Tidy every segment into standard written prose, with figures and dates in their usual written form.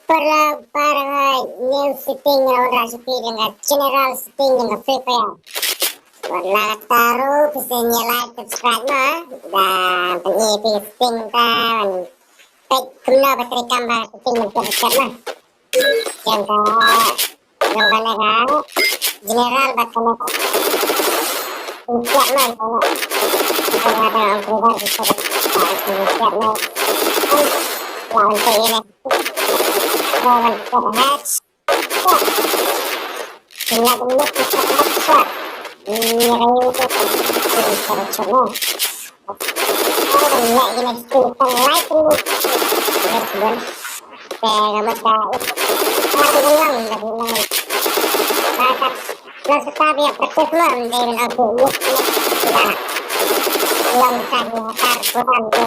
para new setting na recipe dengan general setting dengan prepare. Wala taruh bisa like subscribe dan penyepi setting kan. Baik guna bateri kamera setting macam lah. Yang kana general bateri siap lah kalau ada orang prepare bisa siap lah. Lawan ini. Lawan hatch. Tinggal menit kita ini itu cara coba. Kalau nak gini kita like dulu. Kemudian pegang mata. Tapi ulang lagi ulang. Bakat plus tapi ya praktis lah dari aku. Ulang saja tarpuan tu.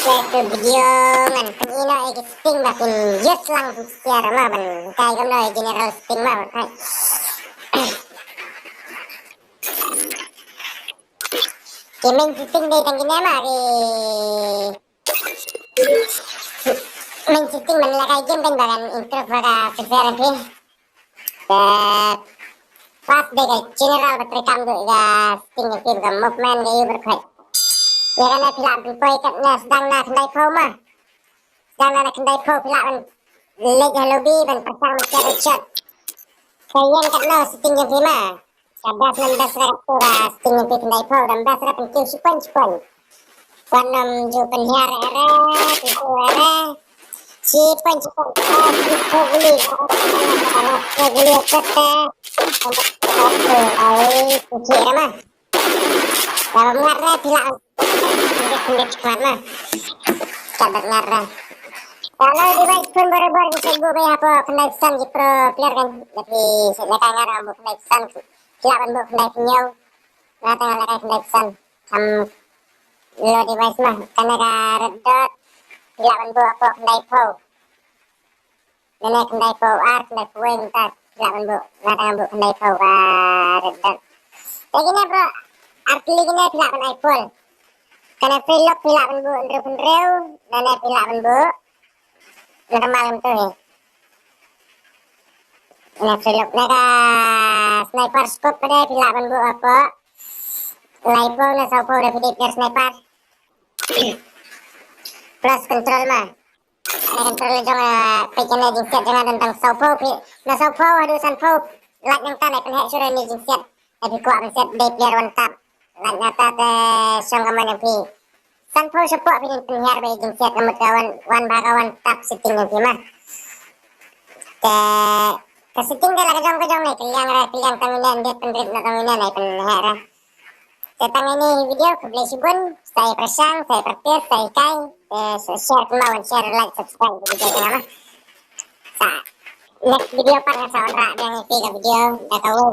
Ke video man kanina ay sting bakin yes lang siya ma ban kay gam na general sting ma kay kemen sting day tang gina ma men sting man lagay game kan bagan intro para prepare pin pas day kay general battery kam do ga sting ke ga movement ga uber kay ya kan pilak boy kat na sedang na kendai pau mah sedang na kendai pau pilak ban leg lobby ban pasang macam shot kayan kat no setting yang prima sabas nan das rakura setting yang kendai pau dan das ra pentiu sipon wanam ju penhiar era itu era sipon itu guli guli kata ai kuci mah kalau ngarra pilak pendek cepat lah catat ngarang kalau device pun baru-baru bisa gue bayar apa kendai pesan di pro player kan tapi lekai ngarang bu kendai pesan silakan bu kendai penyau nah tengah lekai kendai pesan sam lo device mah karena red dot silakan bu apa kendai pau dan kendai pau ar kendai pau entar silakan bu nah tengah bu kendai pau red dot kayak gini bro arti gini silakan iPhone karena vlog pilak benbu ndrew dan pilak benbu normal tu ya. Nah vlog naga sniper scope pada pilak benbu apa? Lipo na saupo udah video player sniper. Plus control mah. Control jangan pekan lagi set jangan tentang saupo na saupo aduh sanpo lat yang tanah penhek sudah ni set. Tapi kuat set day player one tap. Nyata siyang kaman yang pi sanpo sepo pinin penyiar bayi jinsiat lemut kawan bakawan tap setting yang pi mah ke setting ke lah kejong nih keliang tanginan dia pendrit na tanginan ay penher tentang ini video kebeli sibun saya persang saya pertis saya kai share kemauan share like subscribe video kenapa sa next video part sa ora yang pi ke video dah tahu